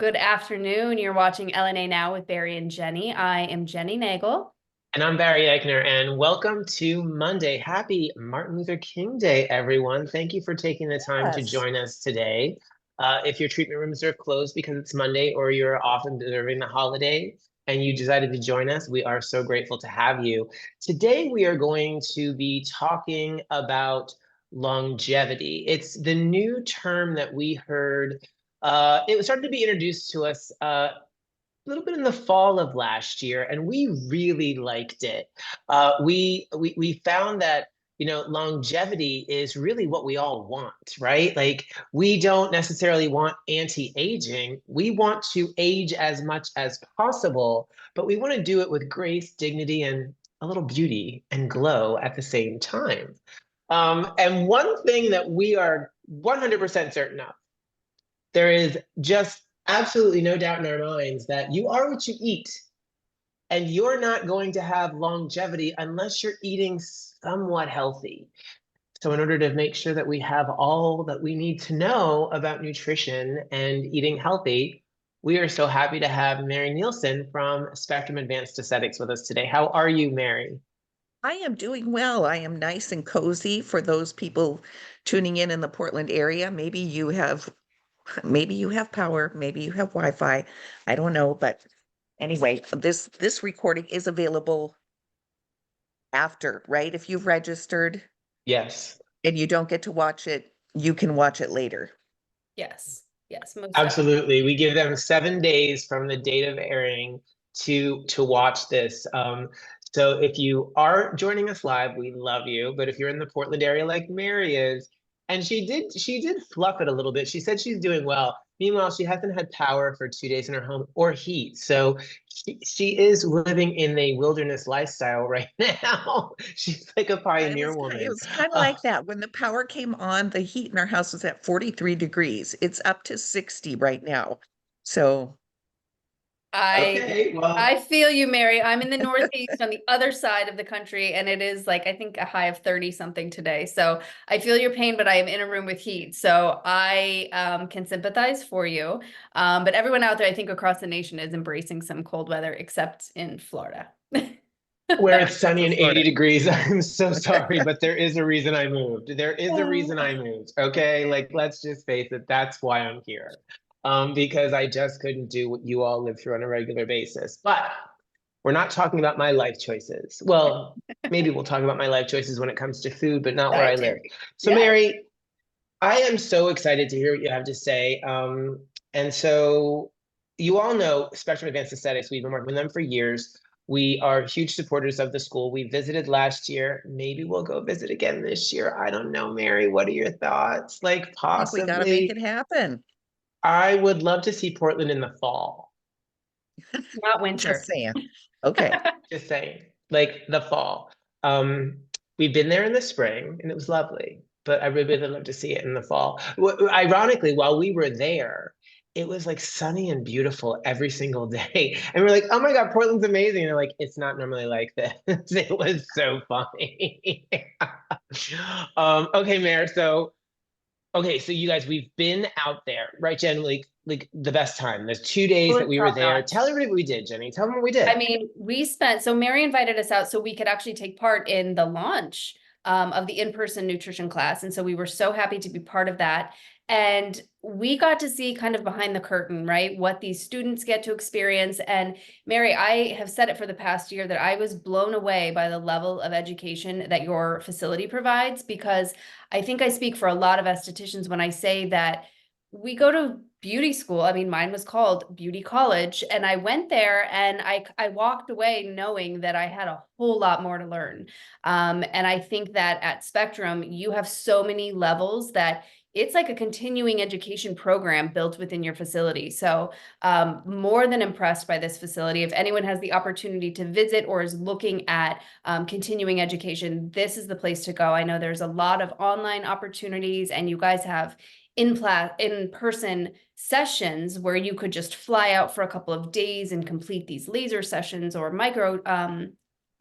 Good afternoon. You're watching LNA Now with Barry and Jenny. I am Jenny Nagel. And I'm Barry Eichner, and welcome to Monday. Happy Martin Luther King Day, everyone. Thank you for taking the time to Yes. join us today. If your treatment rooms are closed because it's Monday or you're off observing the holiday and you decided to join us, we are so grateful to have you. Today, we are going to be talking about longevity. It's the new term that we heard. It started to be introduced to us little bit in the fall of last year, and we really liked it. We found that longevity is really what we all want, right? Like we don't necessarily want anti-aging. We want to age as much as possible, but we want to do it with grace, dignity, and a little beauty and glow at the same time. And one thing that we are 100% certain of, there is just absolutely no doubt in our minds that you are what you eat, and you're not going to have longevity unless you're eating somewhat healthy. So, in order to make sure that we have all that we need to know about nutrition and eating healthy, we are so happy to have Mary Nielsen from Spectrum Advanced Aesthetics with us today. How are you, Mary? I am doing well. I am nice and cozy for those people tuning in the Portland area. Maybe you have power, maybe you have Wi-Fi. I don't know, but anyway, this recording is available after, right? If you've registered Yes. and you don't get to watch it, you can watch it later. Yes. Yes, most definitely. Absolutely. We give them 7 days from the date of airing to watch this. So if you are joining us live, we love you. But if you're in the Portland area like Mary is, and she did fluff it a little bit. She said she's doing well. Meanwhile, she hasn't had power for 2 days in her home or heat. So she is living in a wilderness lifestyle right now. She's like a pioneer It woman. was kind of Uh, like that. When the power came on, the heat in our house was at 43 degrees. It's up to 60 right now. So I okay, I well, feel you, Mary. I'm in the Northeast on the other side of the country, and it is like I think a high of 30 something today. So I feel your pain, but I am in a room with heat. So I can sympathize for you. But everyone out there, I think across the nation is embracing some cold weather, except in Florida. where it's sunny for and 80 Florida. degrees. I'm so sorry, but there is a reason I moved. There is a reason I moved. Okay. Like, let's just face it. That's why I'm here. Because I just couldn't do what you all live through on a regular basis. But we're not talking about my life choices. Well, maybe we'll talk about my life choices when it comes to food, but not where I live. Dietary. So, Yeah. Mary, I am so excited to hear what you have to say. And so you all know Spectrum Advanced Aesthetics. We've been working with them for years. We are huge supporters of the school. We visited last year. Maybe we'll go visit again this year. I don't know, Mary. What are your thoughts? Like, I think we got to make it possibly, happen. I would love to see Portland in the fall. Not Just winter. saying. Okay. Just saying, like the fall. Um, we've been there in the spring and it was lovely, but I really would love to see it in the fall. Ironically, while we were there, it was like sunny and beautiful every single day. And we're like, oh my God, Portland's amazing. And they're like, it's not normally like this. It was so funny. Okay, Mayor. So okay, so you guys, we've been out there, right, Jen? Like the best time. There's 2 days It that was we were top there. notch. Tell everybody what we did, Jenny. Tell them what we I did. mean, so Mary invited us out so we could actually take part in the launch of the in-person nutrition class. And so we were so happy to be part of that. And we got to see kind of behind the curtain, right? What these students get to experience. And Mary, I have said it for the past year that I was blown away by the level of education that your facility provides, because I think I speak for a lot of estheticians when I say that we go to beauty school. I mean, mine was called beauty college, and I went there and I walked away knowing that I had a whole lot more to learn. And I think that at Spectrum, you have so many levels that it's like a continuing education program built within your facility. So more than impressed by this facility. If anyone has the opportunity to visit or is looking at continuing education, this is the place to go. I know there's a lot of online opportunities, and you guys have in-person sessions where you could just fly out for a couple of days and complete these laser sessions or micro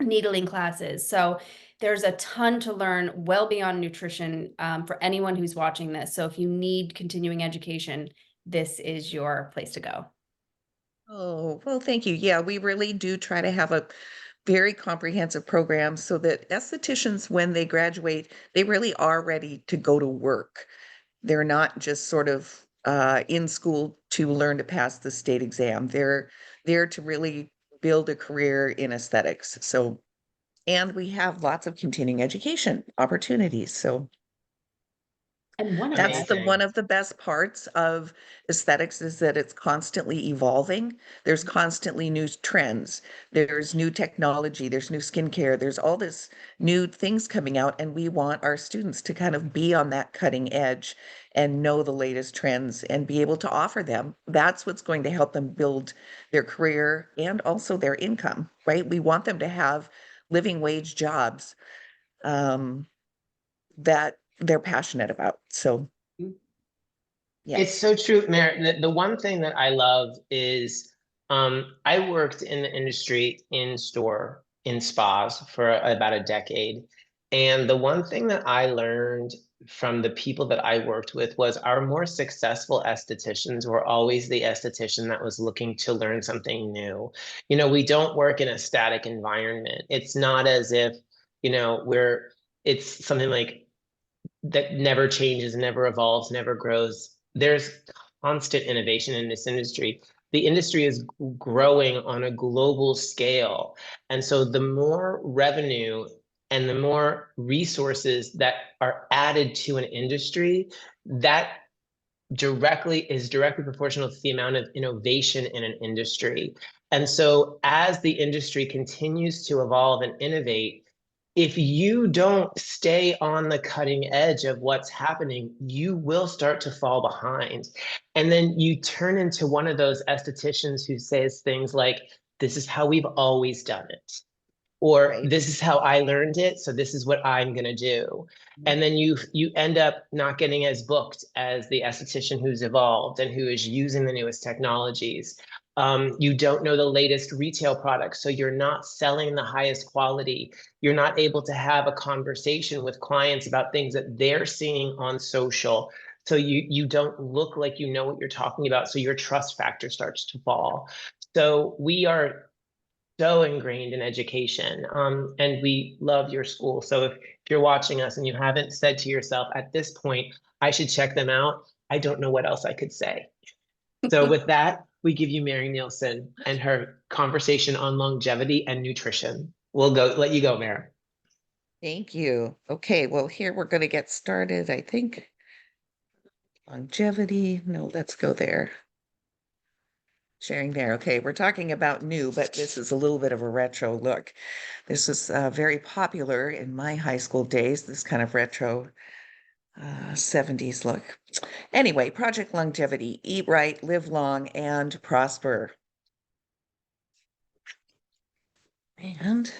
needling classes. So there's a ton to learn well beyond nutrition for anyone who's watching this. So if you need continuing education, this is your place to go. Oh, well, thank you. Yeah, we really do try to have a very comprehensive program so that estheticians, when they graduate, they really are ready to go to work. They're not just sort of in school to learn to pass the state exam. They're there to really build a career in aesthetics. So, and we have lots of continuing education opportunities. So And one of the that's best. the one Amazing. of the best parts of aesthetics is that it's constantly evolving. There's constantly new trends. There's new technology. There's new skincare. There's all this new things coming out, and we want our students to kind of be on that cutting edge and know the latest trends and be able to offer them. That's what's going to help them build their career and also their income, right? We want them to have living wage jobs. That they're passionate about. So, It's yes. so true, Mayor. The one thing that I love is I worked in the industry in store in spas for about a decade. And the one thing that I learned from the people that I worked with was our more successful estheticians were always the esthetician that was looking to learn something new. You know, we don't work in a static environment. It's not as if, it's something like that never changes, never evolves, never grows. There's constant innovation in this industry. The industry is growing on a global scale. And so the more revenue and the more resources that are added to an industry, that directly proportional to the amount of innovation in an industry. And so as the industry continues to evolve and innovate, if you don't stay on the cutting edge of what's happening, you will start to fall behind. And then you turn into one of those estheticians who says things like, this is how we've always done it, or Right. this is how I learned it, so this is what I'm gonna do. And then you end up not getting as booked as the esthetician who's evolved and who is using the newest technologies. You don't know the latest retail products, so you're not selling the highest quality. You're not able to have a conversation with clients about things that they're seeing on social. So you don't look like you know what you're talking about, so your trust factor starts to fall. So we are so ingrained in education. And we love your school. So if you're watching us and you haven't said to yourself at this point, I should check them out, I don't know what else I could say. So with that, we give you Mary Nielsen and her conversation on longevity and nutrition. We'll go let you go, Mary. Thank you. Okay, well, here we're going to get started, I think. Longevity. No, let's go there. Sharing there. Okay, we're talking about new, but this is a little bit of a retro look. This was very popular in my high school days, this kind of retro 70s look. Anyway, Project Longevity, eat right, live long, and prosper. And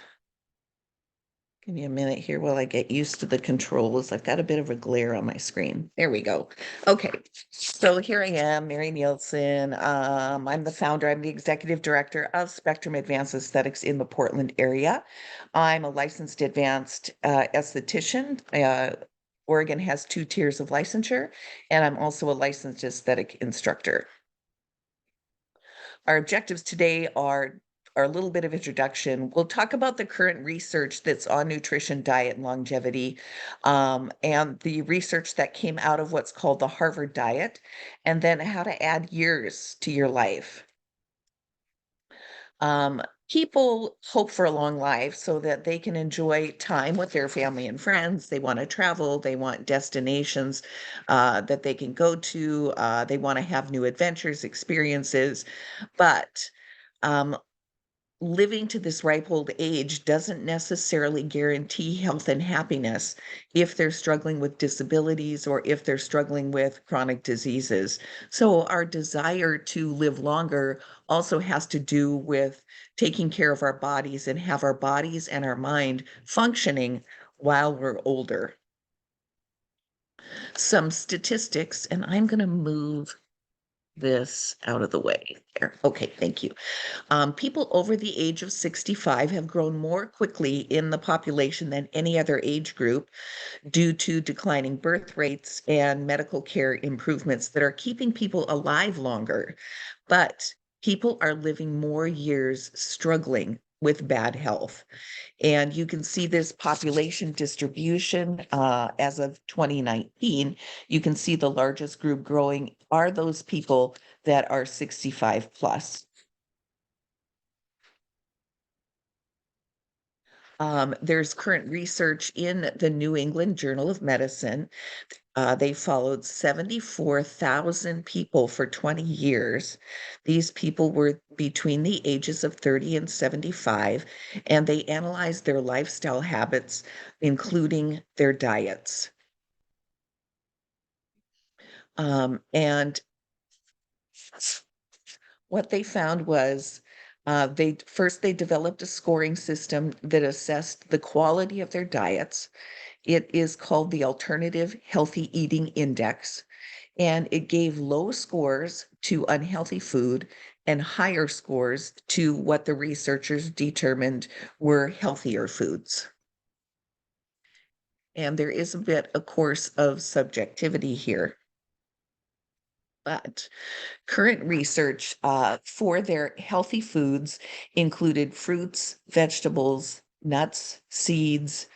give me a minute here while I get used to the controls. I've got a bit of a glare on my screen. There we go. Okay, so here I am, Mary Nielsen. I'm the founder, I'm the executive director of Spectrum Advanced Aesthetics in the Portland area. I'm a licensed advanced esthetician. Oregon has 2 tiers of licensure, and I'm also a licensed aesthetic instructor. Our objectives today are a little bit of introduction. We'll talk about the current research that's on nutrition, diet, and longevity, and the research that came out of what's called the Harvard Diet, and then how to add years to your life. People hope for a long life so that they can enjoy time with their family and friends. They want to travel, they want destinations that they can go to, they want to have new adventures, experiences, but um, living to this ripe old age doesn't necessarily guarantee health and happiness if they're struggling with disabilities or if they're struggling with chronic diseases. So our desire to live longer also has to do with taking care of our bodies and have our bodies and our mind functioning while we're older. Some statistics, and I'm going to move this out of the way there. Okay, thank you. People over the age of 65 have grown more quickly in the population than any other age group due to declining birth rates and medical care improvements that are keeping people alive longer. But people are living more years struggling with bad health. And you can see this population distribution as of 2019. You can see the largest group growing are those people that are 65 plus. There's current research in the New England Journal of Medicine. They followed 74,000 people for 20 years. These people were between the ages of 30 and 75, and they analyzed their lifestyle habits, including their diets. And what they found was they developed a scoring system that assessed the quality of their diets. It is called the Alternative Healthy Eating Index, and it gave low scores to unhealthy food and higher scores to what the researchers determined were healthier foods. And there is a bit, of course, of subjectivity here. But current research for their healthy foods included fruits, vegetables, nuts, seeds,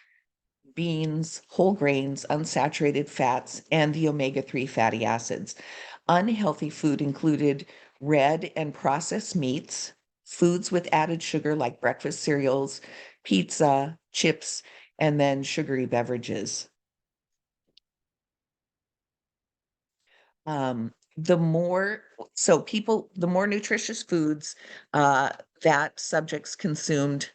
beans, whole grains, unsaturated fats, and the omega-3 fatty acids. Unhealthy food included red and processed meats, foods with added sugar like breakfast cereals, pizza, chips, and then sugary beverages. The more nutritious foods that subjects consumed,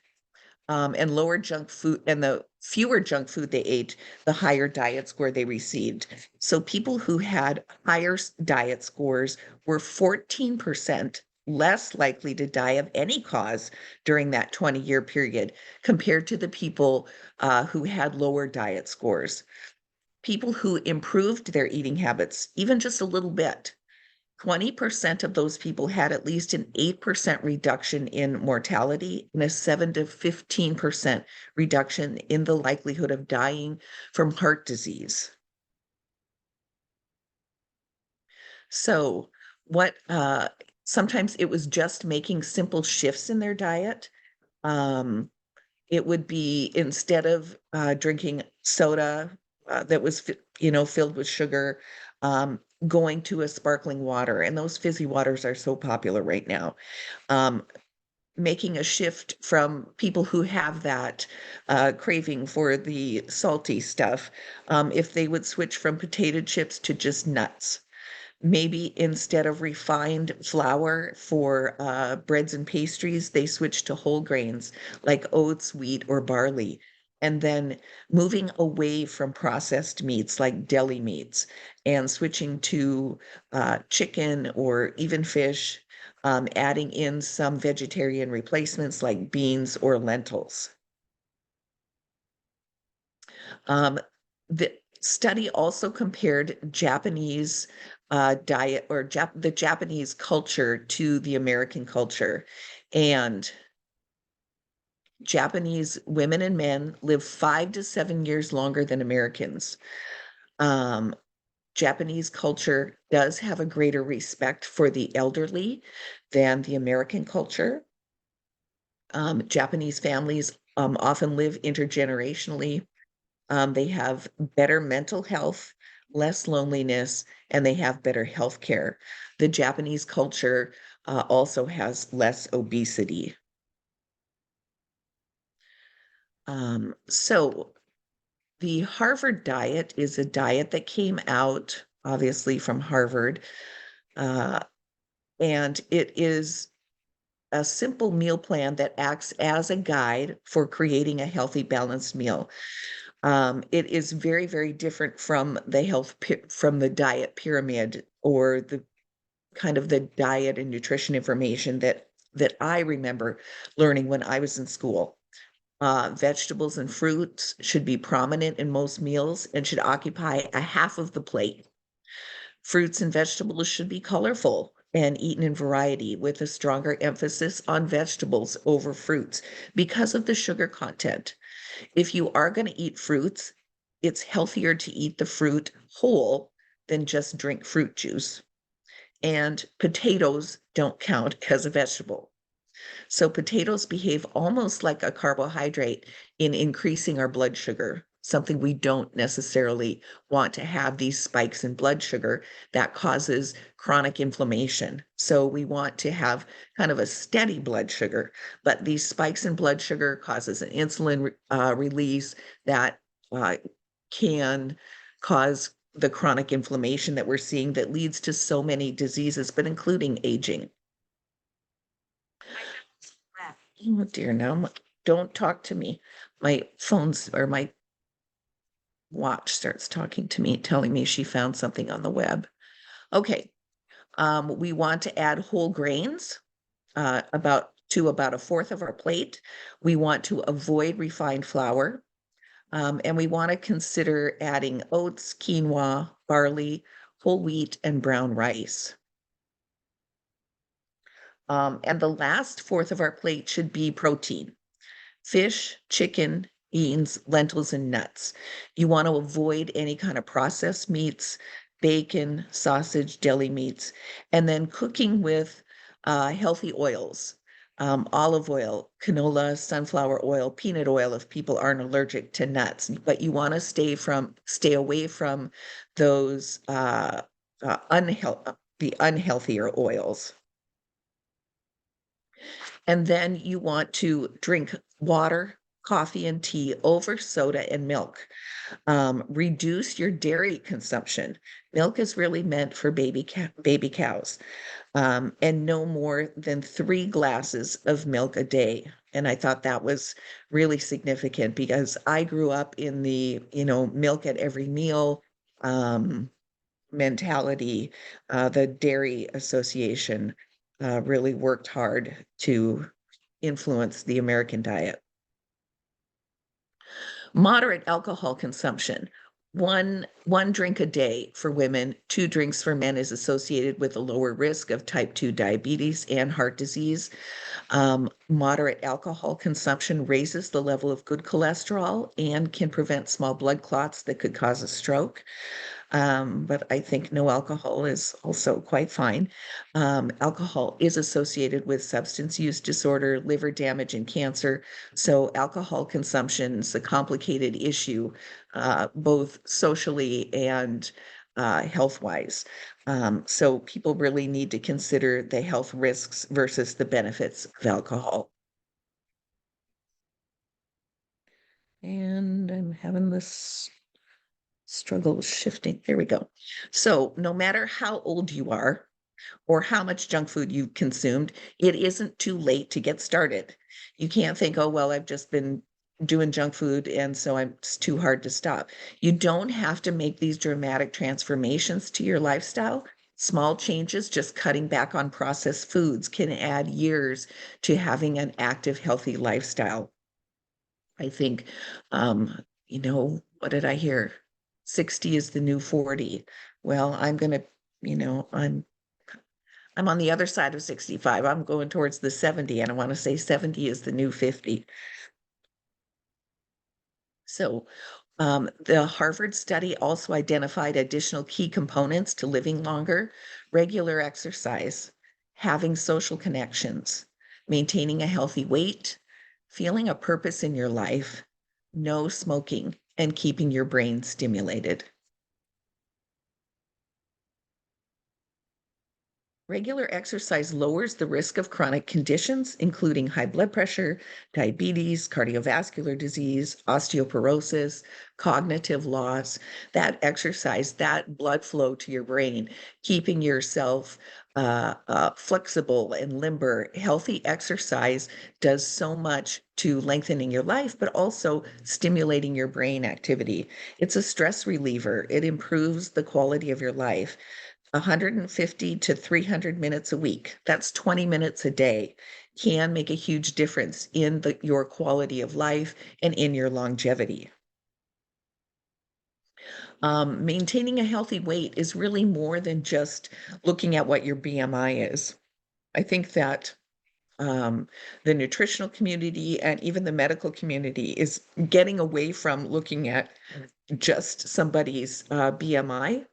and lower junk food, and the fewer junk food they ate, the higher diet score they received. So people who had higher diet scores were 14% less likely to die of any cause during that 20-year period compared to the people who had lower diet scores. People who improved their eating habits, even just a little bit, 20% of those people had at least an 8% reduction in mortality and a 7 to 15% reduction in the likelihood of dying from heart disease. So sometimes it was just making simple shifts in their diet. It would be, instead of drinking soda that was, filled with sugar, going to a sparkling water. And those fizzy waters are so popular right now. Making a shift from people who have that craving for the salty stuff, if they would switch from potato chips to just nuts. Maybe instead of refined flour for breads and pastries, they switch to whole grains like oats, wheat, or barley. And then moving away from processed meats like deli meats and switching to chicken or even fish, adding in some vegetarian replacements like beans or lentils. The study also compared Japanese diet, or the Japanese culture, to the American culture. And Japanese women and men live 5 to 7 years longer than Americans. Japanese culture does have a greater respect for the elderly than the American culture. Japanese families often live intergenerationally. They have better mental health, less loneliness, and they have better health care. The Japanese culture also has less obesity. So the Harvard diet is a diet that came out, obviously, from Harvard. And it is a simple meal plan that acts as a guide for creating a healthy, balanced meal. It is very, very different from from the diet pyramid, or the kind of the diet and nutrition information that I remember learning when I was in school. Vegetables and fruits should be prominent in most meals and should occupy a half of the plate. Fruits and vegetables should be colorful and eaten in variety with a stronger emphasis on vegetables over fruits because of the sugar content. If you are going to eat fruits, it's healthier to eat the fruit whole than just drink fruit juice. And potatoes don't count as a vegetable. So potatoes behave almost like a carbohydrate in increasing our blood sugar, something we don't necessarily want to have, these spikes in blood sugar that causes chronic inflammation. So we want to have kind of a steady blood sugar, but these spikes in blood sugar causes an insulin release that can cause the chronic inflammation that we're seeing that leads to so many diseases, but including aging. Oh dear, now don't talk to me. My phone's or my watch starts talking to me, telling me she found something on the web. Okay, we want to add whole grains, about a fourth of our plate. We want to avoid refined flour, and we want to consider adding oats, quinoa, barley, whole wheat, and brown rice. And the last fourth of our plate should be protein: fish, chicken, beans, lentils, and nuts. You want to avoid any kind of processed meats, bacon, sausage, deli meats, and then cooking with healthy oils, olive oil, canola, sunflower oil, peanut oil if people aren't allergic to nuts. But you want to stay away from those the unhealthier oils. And then you want to drink water, coffee, and tea over soda and milk. Reduce your dairy consumption. Milk is really meant for baby cows, and no more than 3 glasses of milk a day. And I thought that was really significant because I grew up in the, milk at every meal mentality. The Dairy Association really worked hard to influence the American diet. Moderate alcohol consumption. One drink a day for women, 2 drinks for men is associated with a lower risk of type 2 diabetes and heart disease. Moderate alcohol consumption raises the level of good cholesterol and can prevent small blood clots that could cause a stroke. But I think no alcohol is also quite fine. Alcohol is associated with substance use disorder, liver damage, and cancer. So alcohol consumption is a complicated issue, both socially and health-wise. So people really need to consider the health risks versus the benefits of alcohol. And I'm having this struggle shifting. There we go. So no matter how old you are or how much junk food you've consumed, it isn't too late to get started. You can't think, oh, well, I've just been doing junk food and so it's too hard to stop. You don't have to make these dramatic transformations to your lifestyle. Small changes, just cutting back on processed foods, can add years to having an active, healthy lifestyle. I think, what did I hear? 60 is the new 40. Well, I'm gonna, I'm on the other side of 65. I'm going towards the 70, and I want to say 70 is the new 50. So the Harvard study also identified additional key components to living longer: regular exercise, having social connections, maintaining a healthy weight, feeling a purpose in your life, no smoking, and keeping your brain stimulated. Regular exercise lowers the risk of chronic conditions, including high blood pressure, diabetes, cardiovascular disease, osteoporosis, cognitive loss. That exercise, that blood flow to your brain, keeping yourself flexible and limber. Healthy exercise does so much to lengthening your life, but also stimulating your brain activity. It's a stress reliever. It improves the quality of your life. 150 to 300 minutes a week, that's 20 minutes a day, can make a huge difference in your quality of life and in your longevity. Maintaining a healthy weight is really more than just looking at what your BMI is. I think that the nutritional community and even the medical community is getting away from looking at just somebody's BMI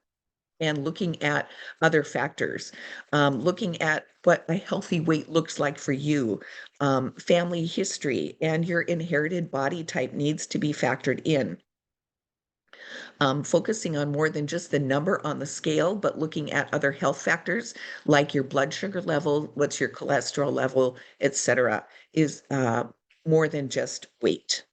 and looking at other factors, looking at what a healthy weight looks like for you, family history, and your inherited body type needs to be factored in. Focusing on more than just the number on the scale, but looking at other health factors like your blood sugar level, what's your cholesterol level, etc., is more than just weight.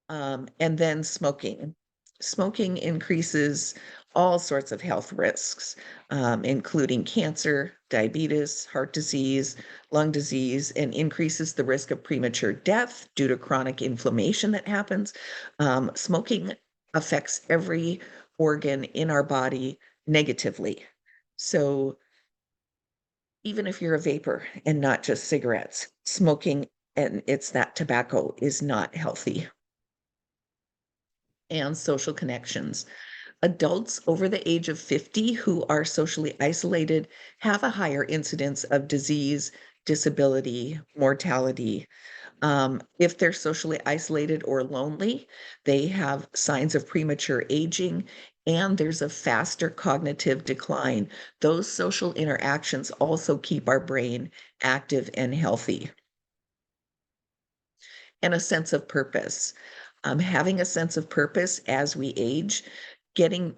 And then smoking. Smoking increases all sorts of health risks, including cancer, diabetes, heart disease, lung disease, and increases the risk of premature death due to chronic inflammation that happens. Smoking affects every organ in our body negatively. So even if you're a vapor and not just cigarettes, smoking and it's that tobacco is not healthy. And social connections. Adults over the age of 50 who are socially isolated have a higher incidence of disease, disability, mortality. If they're socially isolated or lonely, they have signs of premature aging and there's a faster cognitive decline. Those social interactions also keep our brain active and healthy. And a sense of purpose. Having a sense of purpose as we age,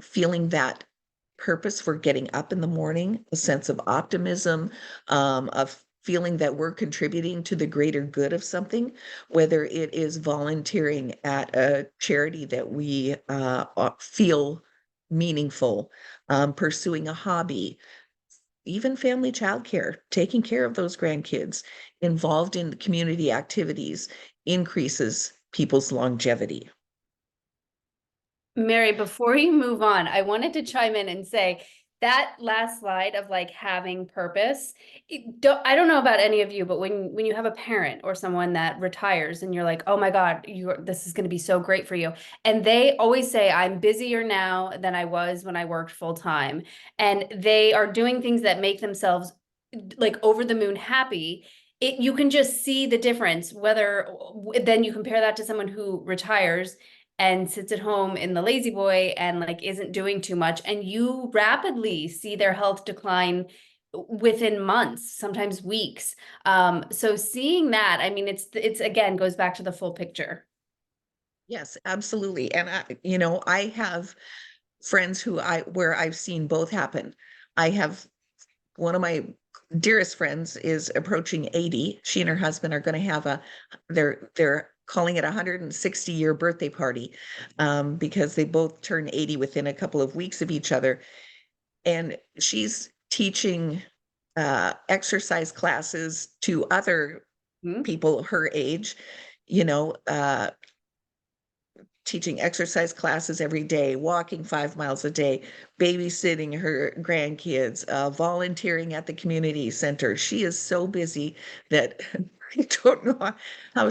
feeling that purpose for getting up in the morning, a sense of optimism, of feeling that we're contributing to the greater good of something, whether it is volunteering at a charity that we feel meaningful, pursuing a hobby, even family childcare, taking care of those grandkids, involved in community activities increases people's longevity. Mary, before you move on, I wanted to chime in and say that last slide of like having purpose. I don't know about any of you, but when you have a parent or someone that retires and you're like, oh my God, this is going to be so great for you. And they always say, I'm busier now than I was when I worked full time. And they are doing things that make themselves like over the moon happy. You can just see the difference, whether then you compare that to someone who retires and sits at home in the lazy boy and like isn't doing too much, and you rapidly see their health decline within months, sometimes weeks. So seeing that, I mean, it's again goes back to the full picture. Yes, absolutely. And I have friends where I've seen both happen. I have one of my dearest friends is approaching 80. She and her husband are going to have they're calling it a 160-year birthday party, because they both turn 80 within a couple of weeks of each other. And she's teaching exercise classes to other Hmm? people her age, you know, teaching exercise classes every day, walking 5 miles a day, babysitting her grandkids, volunteering at the community center. She is so busy that I don't know how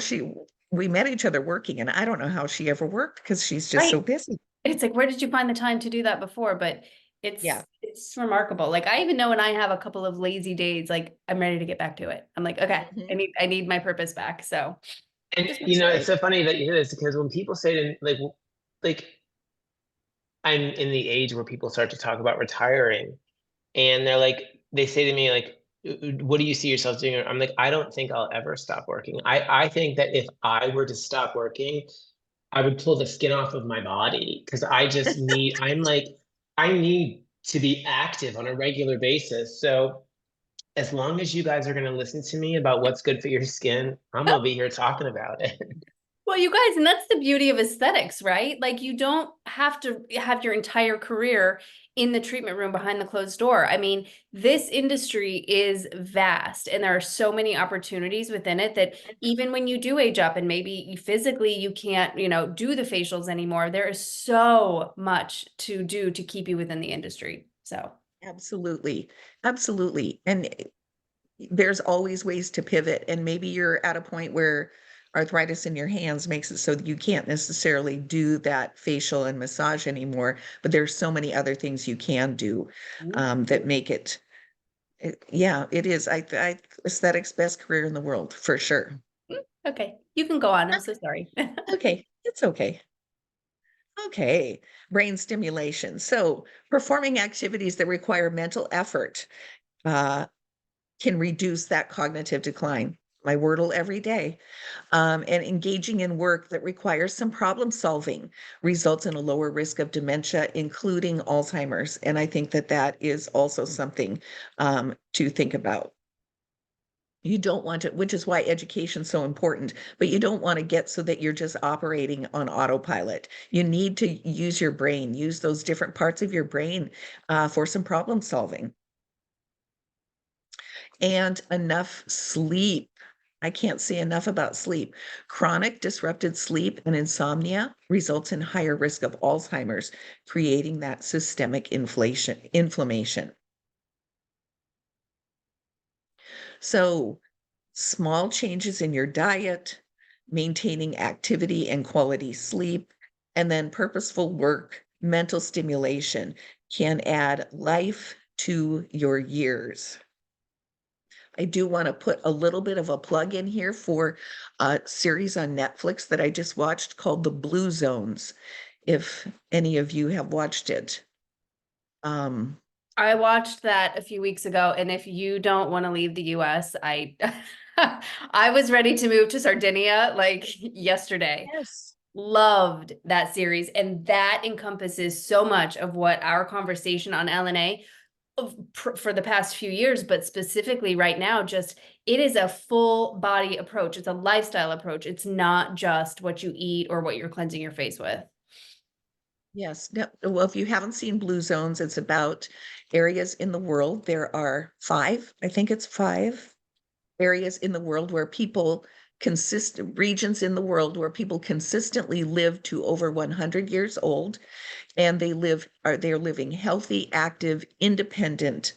we met each other working, and I don't know how she ever worked because she's just so Right. busy. It's like, where did you find the time to do that before? But Yeah. it's remarkable. Like I even know when I have a couple of lazy days, like I'm ready to get back to it. I'm like, okay, Mhm. I need my purpose back. So And just you know, it's Right. so funny that you hear this because when people say to like I'm in the age where people start to talk about retiring, and they say to me like, what do you see yourself doing? I'm like, I don't think I'll ever stop working. I think that if I were to stop working, I would pull the skin off of my body because I need to be active on a regular basis. So as long as you guys are going to listen to me about what's good for your skin, I'm gonna be here talking about it. well, you guys, and that's the beauty of aesthetics, right? Like you don't have to have your entire career in the treatment room behind the closed door. I mean, this industry is vast and there are so many opportunities within it that even when you do age up and maybe physically you can't, do the facials anymore, there is so much to do to keep you within the industry. So, Absolutely. Absolutely. And there's always ways to pivot. And maybe you're at a point where arthritis in your hands makes it so that you can't necessarily do that facial and massage anymore, but there's so many other things you can do that make it, yeah, it is. Aesthetics best career in the world for sure. Okay, you can go on. I'm so sorry. Okay, it's okay. Okay, brain stimulation. So performing activities that require mental effort uh, can reduce that cognitive decline. My Wordle every day. And engaging in work that requires some problem solving results in a lower risk of dementia, including Alzheimer's. And I think that that is also something to think about. You don't want to, which is why education's so important, but you don't want to get so that you're just operating on autopilot. You need to use your brain, use those different parts of your brain for some problem solving. And enough sleep. I can't say enough about sleep. Chronic disrupted sleep and insomnia results in higher risk of Alzheimer's, creating that systemic inflammation. So small changes in your diet, maintaining activity and quality sleep, and then purposeful work, mental stimulation can add life to your years. I do want to put a little bit of a plug in here for a series on Netflix that I just watched called The Blue Zones, if any of you have watched it. I watched that a few weeks ago, and if you don't want to leave the US, I I was ready to move to Sardinia like yesterday. Yes. Loved that series, and that encompasses so much of what our conversation on LNA for the past few years, but specifically right now, just it is a full body approach. It's a lifestyle approach. It's not just what you eat or what you're cleansing your face with. Yes. No, well, if you haven't seen Blue Zones, it's about areas in the world. There are five, I think it's five areas in the world where people regions in the world where people consistently live to over 100 years old, and they're living healthy, active, independent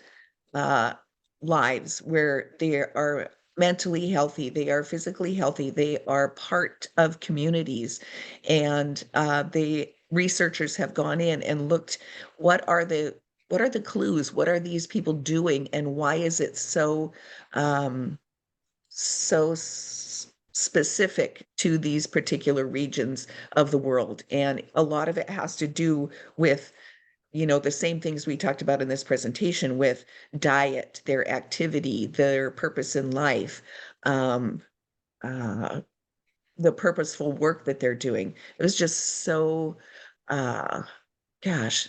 uh, lives where they are mentally healthy, they are physically healthy, they are part of communities, and the researchers have gone in and looked what are the clues, what are these people doing, and why is it so specific to these particular regions of the world. And a lot of it has to do with the same things we talked about in this presentation with diet, their activity, their purpose in life, um, uh, the purposeful work that they're doing. It was just so, uh, gosh,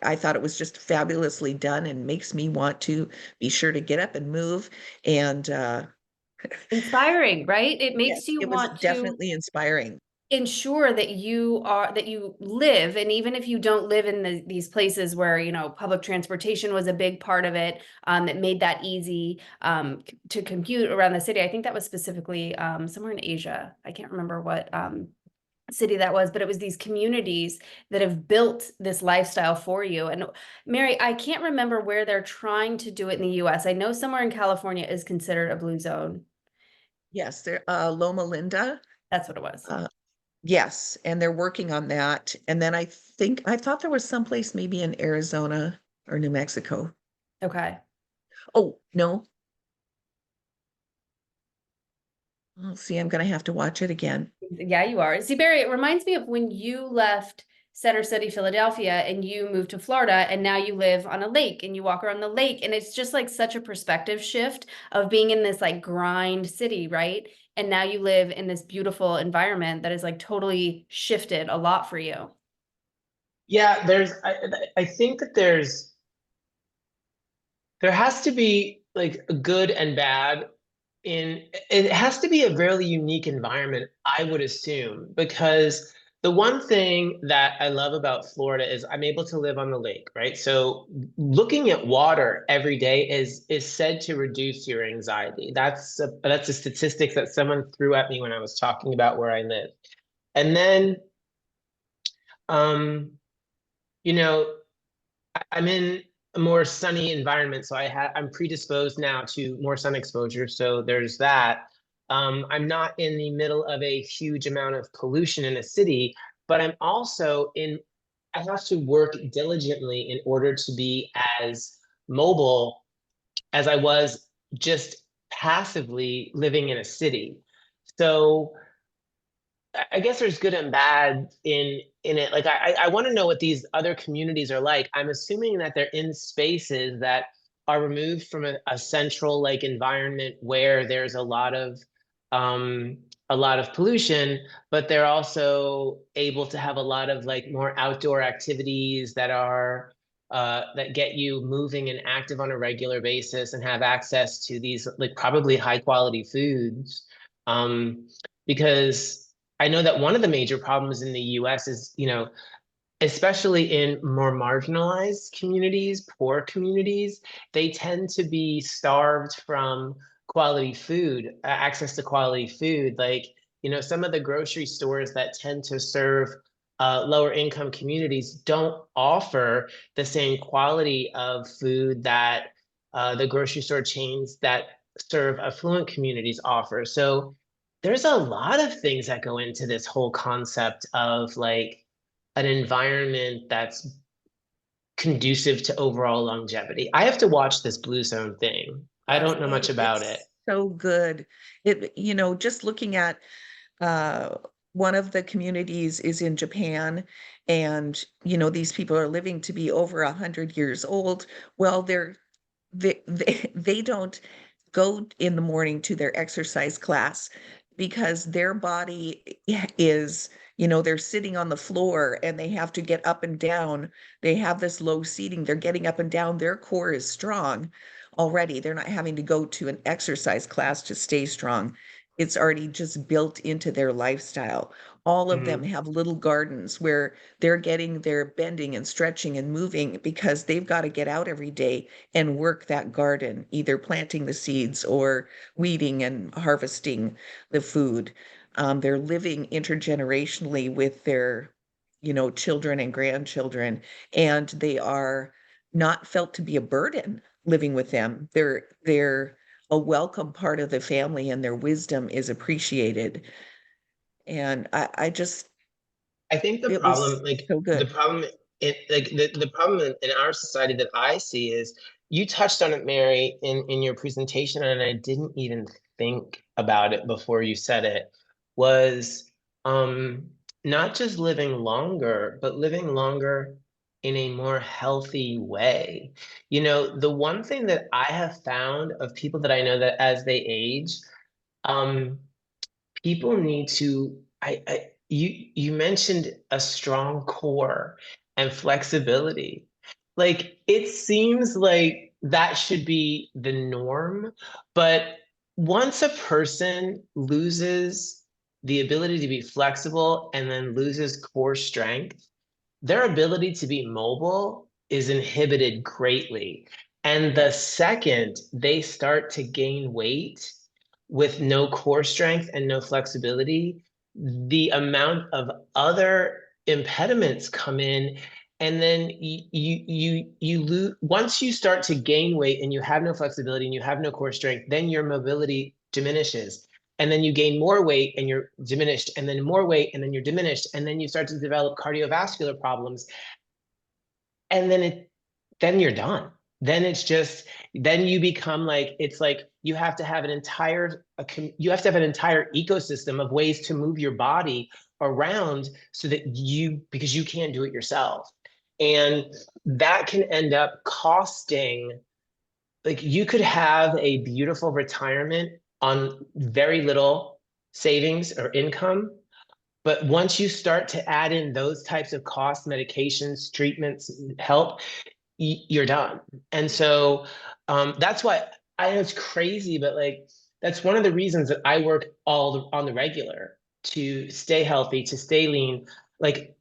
I thought it was just fabulously done and makes me want to be sure to get up and move. And Inspiring, right? It makes yes, you it was want to definitely inspiring. ensure that you live, and even if you don't live in these places where public transportation was a big part of it, that made that easy to compute around the city. I think that was specifically somewhere in Asia. I can't remember what city that was, but it was these communities that have built this lifestyle for you. And Mary, I can't remember where they're trying to do it in the US. I know somewhere in California is considered a blue zone. Yes, there, Loma Linda. That's what it was. Yes, and they're working on that. And then I thought there was someplace maybe in Arizona or New Mexico. Okay. Oh, no. Oh, see, I'm gonna have to watch it again. Yeah, you are. See, Barry, it reminds me of when you left Center City, Philadelphia, and you moved to Florida, and now you live on a lake and you walk around the lake. And it's just like such a perspective shift of being in this like grind city, right? And now you live in this beautiful environment that is like totally shifted a lot for you. Yeah, I think that there has to be like a good and bad it has to be a really unique environment, I would assume, because the one thing that I love about Florida is I'm able to live on the lake, right? So looking at water every day is said to reduce your anxiety. That's a statistic that someone threw at me when I was talking about where I live. And then um, you know, I'm in a more sunny environment, so I'm predisposed now to more sun exposure. So there's that. I'm not in the middle of a huge amount of pollution in a city, but I have to work diligently in order to be as mobile as I was just passively living in a city. So I guess there's good and bad in it. Like I want to know what these other communities are like. I'm assuming that they're in spaces that are removed from a central like environment where there's um a lot of pollution, but they're also able to have a lot of like more outdoor activities that are that get you moving and active on a regular basis and have access to these like probably high quality foods. Because I know that one of the major problems in the US is, especially in more marginalized communities, poor communities, they tend to be starved from quality food, access to quality food. Like, some of the grocery stores that tend to serve lower income communities don't offer the same quality of food that the grocery store chains that serve affluent communities offer. So there's a lot of things that go into this whole concept of like an environment that's conducive to overall longevity. I have to watch this Blue Zone thing. I Yes, don't know much about it. it's so good. Just looking at uh one of the communities is in Japan, and these people are living to be over 100 years old. Well, they don't go in the morning to their exercise class because their body is, they're sitting on the floor and they have to get up and down. They have this low seating. They're getting up and down. Their core is strong already. They're not having to go to an exercise class to stay strong. It's already just built into their lifestyle. All of them Mhm. have little gardens where they're getting their bending and stretching and moving because they've got to get out every day and work that garden, either planting the seeds or weeding and harvesting the food. They're living intergenerationally with their, children and grandchildren, and they are not felt to be a burden living with them. They're a welcome part of the family, and their wisdom is appreciated. And I just, I think the it was problem, like so the good. problem the problem in our society that I see is you touched on it, Mary, in your presentation, and I didn't even think about it before you said it, was um not just living longer, but living longer in a more healthy way. The one thing that I have found of people that I know that as they age, um, people need to you mentioned a strong core and flexibility. Like it seems like that should be the norm, but once a person loses the ability to be flexible and then loses core strength, their ability to be mobile is inhibited greatly. And the second they start to gain weight with no core strength and no flexibility, the amount of other impediments come in. And then you lose once you start to gain weight and you have no flexibility and you have no core strength, then your mobility diminishes, and then you gain more weight and you're diminished, and then more weight and then you're diminished, and then you start to develop cardiovascular problems, and then you're done. Then it's just then you become like it's like you have to have you have to have an entire ecosystem of ways to move your body around so that because you can't do it yourself, and that can end up costing. Like you could have a beautiful retirement on very little savings or income, but once you start to add in those types of costs, medications, treatments, help, you're done. And so that's why I know it's crazy, but like that's one of the reasons that I work on the regular to stay healthy, to stay lean. Like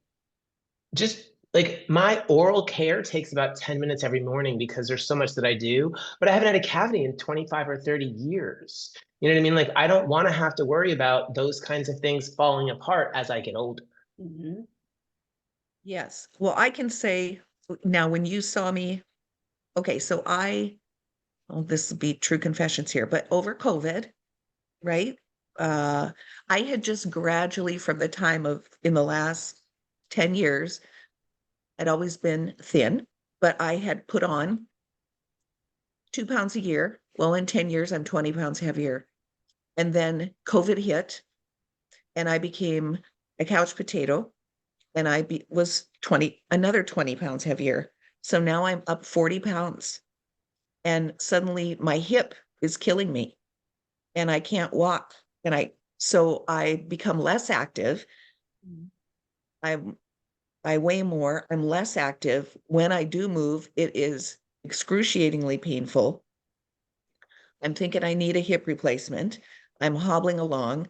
just like my oral care takes about 10 minutes every morning because there's so much that I do, but I haven't had a cavity in 25 or 30 years. You know what I mean? Like I don't want to have to worry about those kinds of things falling apart as I get older. Mhm. Yes. Well, I can say now when you saw me, okay, so this will be true confessions here, but over COVID, right? I had just gradually from the time of in the last 10 years, I'd always been thin, but I had put on 2 pounds a year. Well, in 10 years, I'm 20 pounds heavier. And then COVID hit and I became a couch potato and was another 20 pounds heavier. So now I'm up 40 pounds and suddenly my hip is killing me and I can't walk. So I become less active. I'm, I weigh more. I'm less active. When I do move, it is excruciatingly painful. I'm thinking I need a hip replacement. I'm hobbling along.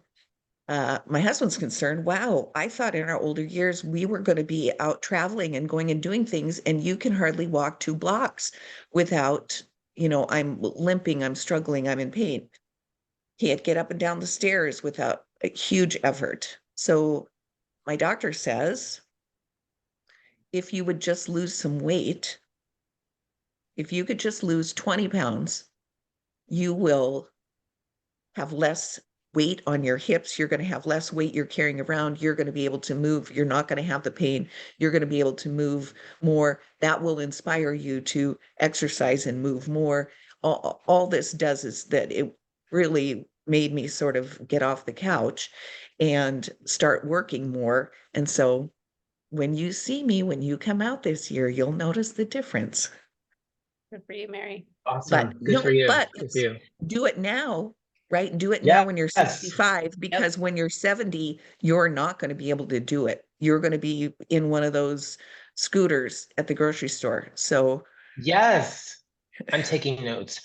My husband's concerned, wow, I thought in our older years we were going to be out traveling and going and doing things, and you can hardly walk 2 blocks without, I'm limping, I'm struggling, I'm in pain. Can't get up and down the stairs without a huge effort. So my doctor says, if you would just lose some weight, if you could just lose 20 pounds, you will have less weight on your hips. You're going to have less weight you're carrying around. You're going to be able to move. You're not going to have the pain. You're going to be able to move more. That will inspire you to exercise and move more. All this does is that it really made me sort of get off the couch and start working more. And so when you see me, when you come out this year, you'll notice the difference. Good for you, Mary. Awesome. But Good no, for you. but Good for you. do it now, right? Do it now when you're Yes. 65, because when you're 70, you're not going to be able to do it. You're going to be in one of those scooters at the grocery store. So Yes. I'm taking notes.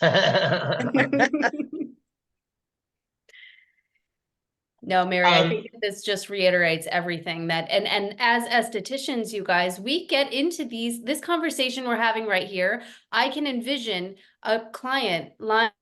No, Mary, I Um, think this just reiterates everything that, and as estheticians, you guys, we get into this conversation we're having right here. I can envision a client lying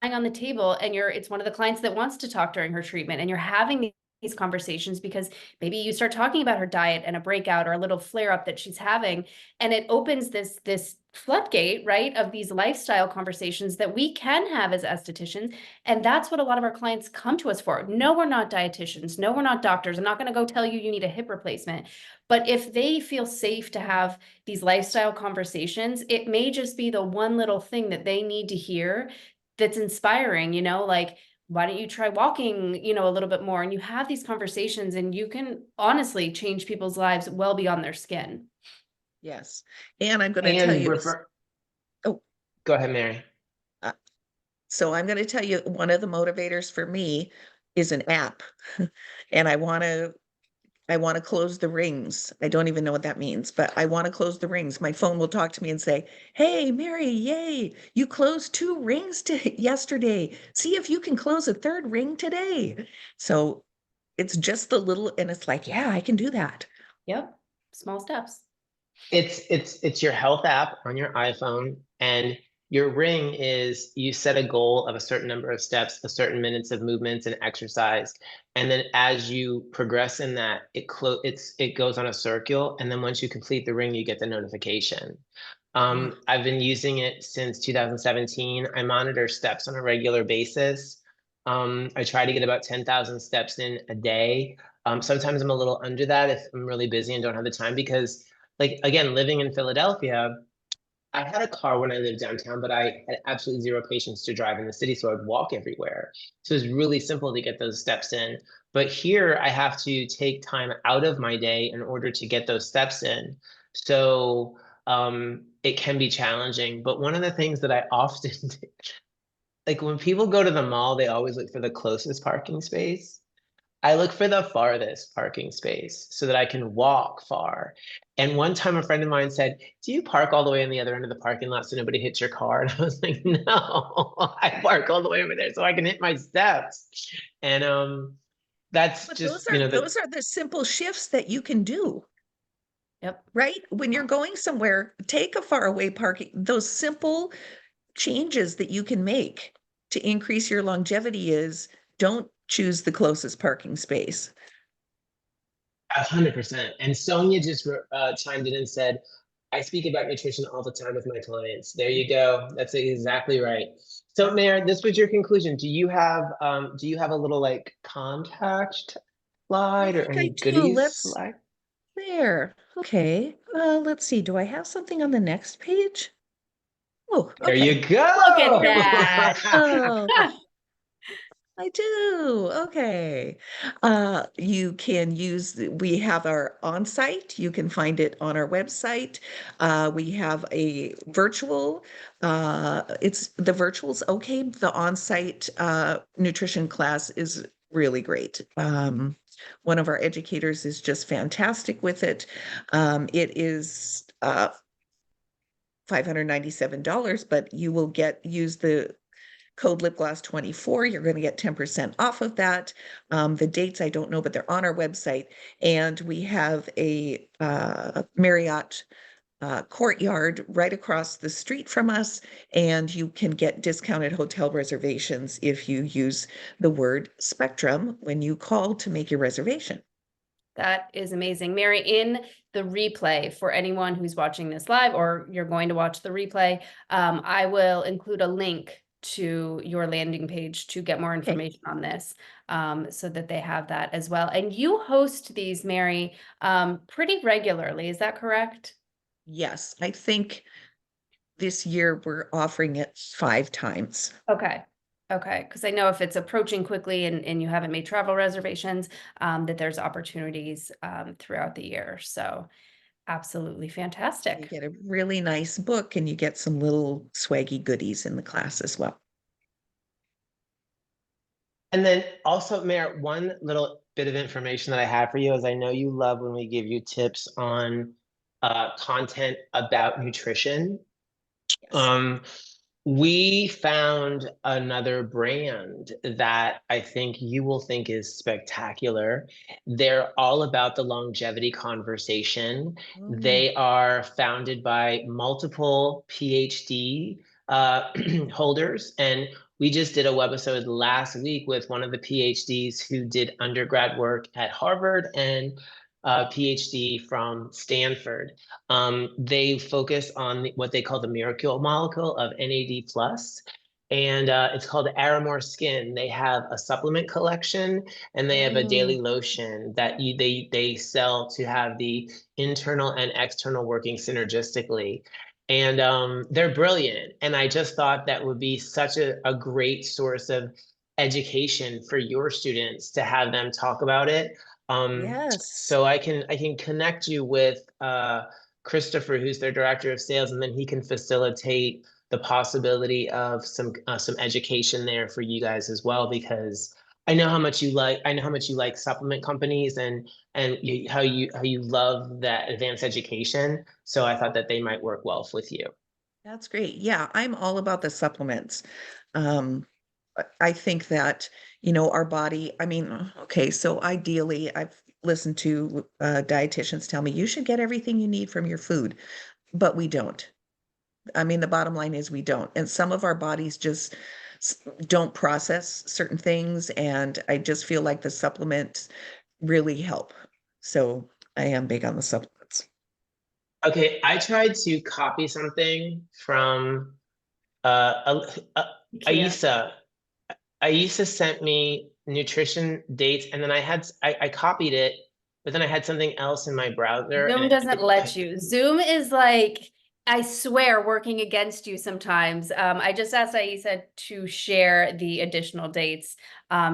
on the table and it's one of the clients that wants to talk during her treatment and you're having these conversations because maybe you start talking about her diet and a breakout or a little flare up that she's having, and it opens this floodgate, right, of these lifestyle conversations that we can have as estheticians. And that's what a lot of our clients come to us for. No, we're not dietitians. No, we're not doctors. I'm not going to go tell you need a hip replacement. But if they feel safe to have these lifestyle conversations, it may just be the one little thing that they need to hear that's inspiring, like, why don't you try walking, a little bit more? And you have these conversations and you can honestly change people's lives well beyond their skin. yes. And I'm going to tell and you, go ahead, Mary. so I'm going to tell you one of the motivators for me is an app. And I want to close the rings. I don't even know what that means, but I want to close the rings. My phone will talk to me and say, hey, Mary, yay, you closed 2 rings yesterday. See if you can close a 3rd ring today. So it's just the little, and it's like, yeah, I can do that. Yep. Small steps. It's your health app on your iPhone, and your ring is you set a goal of a certain number of steps, a certain minutes of movements and exercise, and then as you progress in that, it goes on a circle, and then once you complete the ring, you get the notification. I've been using it since 2017. I monitor steps on a regular basis. I try to get about 10,000 steps in a day. Sometimes I'm a little under that if I'm really busy and don't have the time because, like, again, living in Philadelphia, I had a car when I lived downtown, but I had absolutely zero patience to drive in the city, so I'd walk everywhere. So it's really simple to get those steps in. But here I have to take time out of my day in order to get those steps in. So it can be challenging. But one of the things that I often do, like when people go to the mall, they always look for the closest parking space. I look for the farthest parking space so that I can walk far. And one time a friend of mine said, do you park all the way on the other end of the parking lot so nobody hits your car? And I was like, no, I park all the way over there so I can hit my steps. And that's But just, those are the simple shifts that you can do. Yep. Right? When you're going somewhere, take a faraway parking, those simple changes that you can make to increase your longevity is don't choose the closest parking space. 100%. And Sonia just chimed in and said, I speak about nutrition all the time with my clients. There you go. That's exactly right. So, Mayor, this was your conclusion. Do you have a little like contact I slide or think I any do. goodies Let's slide? there. Okay. Let's see. Do I have something on the next page? Oh, There okay. you Look at go. Here we go. that. Oh, I do. Okay. You can use, we have our on-site. You can find it on our website. We have a virtual, it's the virtual's okay. The on-site nutrition class is really great. One of our educators is just fantastic with it. It is $597, but you will use the code Lipgloss 24. You're going to get 10% off of that. The dates I don't know, but they're on our website. And we have a Marriott courtyard right across the street from us, and you can get discounted hotel reservations if you use the word Spectrum when you call to make your reservation. That is amazing. Mary, in the replay for anyone who's watching this live or you're going to watch the replay, I will include a link to your landing page to get more information on this, so that they have that as well. And you host these, Mary, pretty regularly. Is that correct? Yes, I think this year we're offering it 5 times. Okay. Okay. Because I know if it's approaching quickly and you haven't made travel reservations, that there's opportunities throughout the year. So absolutely You fantastic. get a really nice book and you get some little swaggy goodies in the class as well. And then also, Mayor, one little bit of information that I have for you is I know you love when we give you tips on content about nutrition. Yes. Um, we found another brand that I think you will think is spectacular. They're all about the longevity conversation. Oh, They are founded by multiple PhD holders. And we just did a webisode last week with one of the PhDs who did undergrad work at Harvard and a PhD from Stanford. They focus on what they call the miracle molecule of NAD plus, and it's called Aramore Skin. They have a supplement collection and they have a oh, daily lotion that they sell to have the internal and external working synergistically. And they're brilliant. And I just thought that would be such a great source of education for your students to have them talk about it. yes. So I can connect you with Christopher, who's their director of sales, and then he can facilitate the possibility of some education there for you guys as well, because I know how much you like supplement companies and how you love that advanced education. So I thought that they might work well with you. That's great. Yeah, I'm all about the supplements. Um, I think that, our body, I mean, okay, so ideally, I've listened to dietitians tell me you should get everything you need from your food, but we don't. I mean, the bottom line is we don't. And some of our bodies just don't process certain things. And I just feel like the supplements really help. So I am big on the supplements. Okay, I tried to copy something from Can't. Aisa. Aisa sent me nutrition dates, and then I copied it, but then I had something else in my browser, and Zoom doesn't let you. Zoom is like, I swear, working against you sometimes. I just asked Aisa to share the additional dates.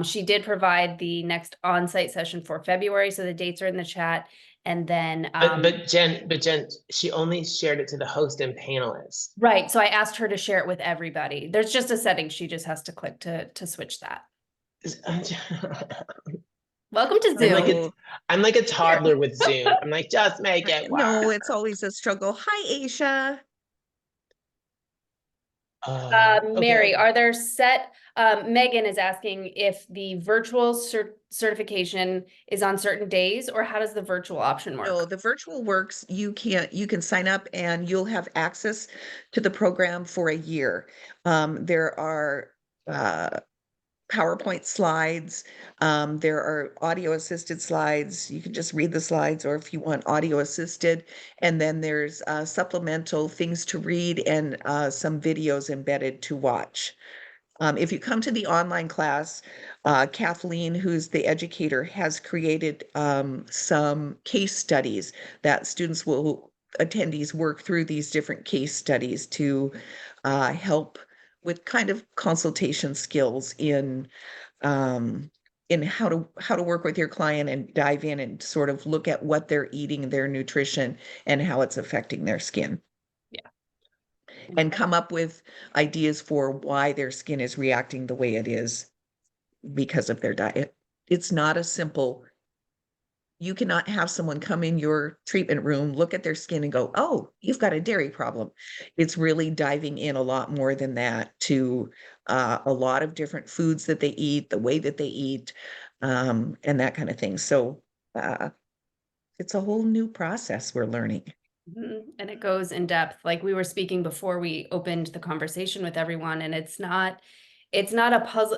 She did provide the next on-site session for February, so the dates are in the chat. And then, but Jen, she only shared it to the host and panelists. right, so I asked her to share it with everybody. There's just a setting she just has to click to switch that. Welcome to I'm like Zoom. Oh, I'm like a here. toddler with Zoom. I'm like, just make it No, work. it's always a struggle. Hi, Aisha. Okay. Mary, are there set, Megan is asking if the virtual certification is on certain days, or how does the virtual option No, work? the virtual works, you can sign up and you'll have access to the program for a year. There are PowerPoint slides. There are audio assisted slides. You can just read the slides, or if you want audio assisted. And then there's supplemental things to read and some videos embedded to watch. If you come to the online class, Kathleen, who's the educator, has created some case studies that attendees work through these different case studies to help with kind of consultation skills in how to work with your client and dive in and sort of look at what they're eating, their nutrition, and how it's affecting their skin. And come up with ideas for why their skin is reacting the way it is because of their diet. It's not a simple, you cannot have someone come in your treatment room, look at their skin and go, oh, you've got a dairy problem. It's really diving in a lot more than that to a lot of different foods that they eat, the way that they eat, and that kind of thing. So it's a whole new process we're learning. And it goes in depth, like we were speaking before we opened the conversation with everyone, and it's not a puzzle.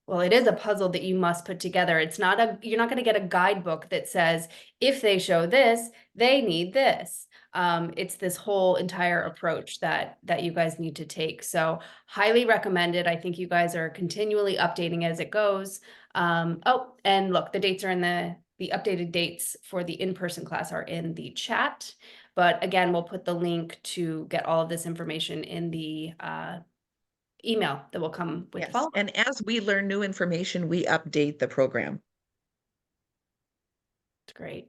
Well, it is a puzzle that you must put together. You're not going to get a guidebook that says, if they show this, they need this. It's this whole entire approach that you guys need to take. So highly recommended. I think you guys are continually updating as it goes. Oh, and look, the dates are in the updated dates for the in-person class are in the chat. But again, we'll put the link to get all of this information in the email that will come with Yes. follow-up. And as we learn new information, we update the program. It's great.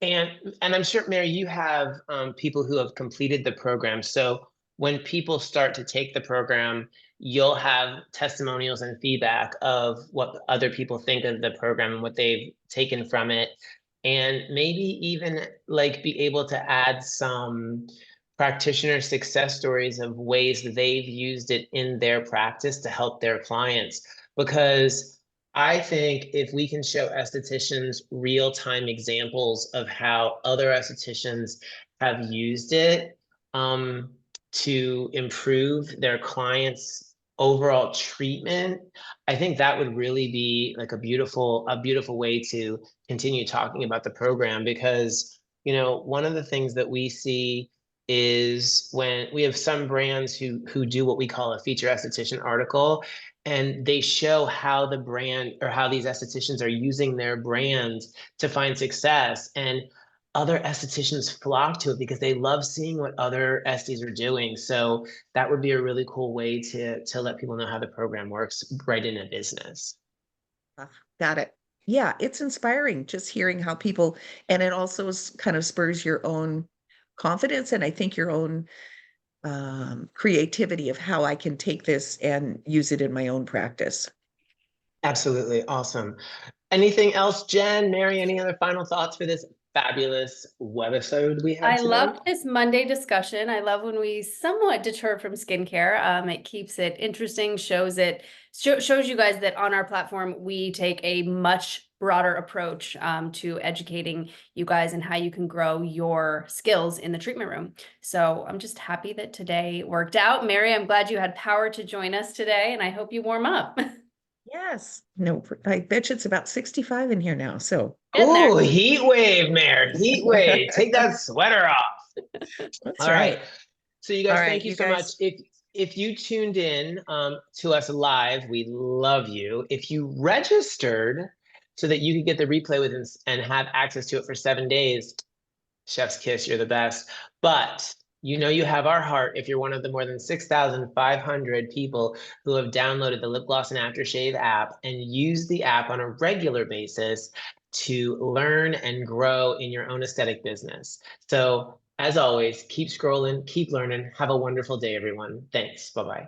And I'm sure, Mary, you have people who have completed the program. So when people start to take the program, you'll have testimonials and feedback of what other people think of the program and what they've taken from it. And maybe even like be able to add some practitioner success stories of ways that they've used it in their practice to help their clients. Because I think if we can show estheticians real-time examples of how other estheticians have used it to improve their clients' overall treatment, I think that would really be like a beautiful way to continue talking about the program. Because, you know, one of the things that we see is when we have some brands who do what we call a feature esthetician article, and they show how the brand or how these estheticians are using their brands to find success. And other estheticians flock to it because they love seeing what other esties are doing. So that would be a really cool way to let people know how the program works right in a business. Got it. Yeah, it's inspiring just hearing how people, and it also kind of spurs your own confidence and I think your own creativity of how I can take this and use it in my own practice. Absolutely. Awesome. Anything else, Jen, Mary, any other final thoughts for this fabulous webisode we had I today? loved this Monday discussion. I love when we somewhat deter from skincare. It keeps it interesting, shows you guys that on our platform, we take a much broader approach to educating you guys and how you can grow your skills in the treatment room. So I'm just happy that today worked out. Mary, I'm glad you had power to join us today, and I hope you warm up. Yes. No, I bet you it's about 65 in here now. So Oh, heat wave, Mary, heat wave. Take that sweater off. that's All right. So you guys, All right, thank you you so much. guys. If you tuned in to us live, we love you. If you registered so that you could get the replay with us and have access to it for 7 days, chef's kiss, you're the best. But you know you have our heart if you're one of the more than 6,500 people who have downloaded the Lipgloss and Aftershave app and use the app on a regular basis to learn and grow in your own aesthetic business. So as always, keep scrolling, keep learning. Have a wonderful day, everyone. Thanks. Bye-bye.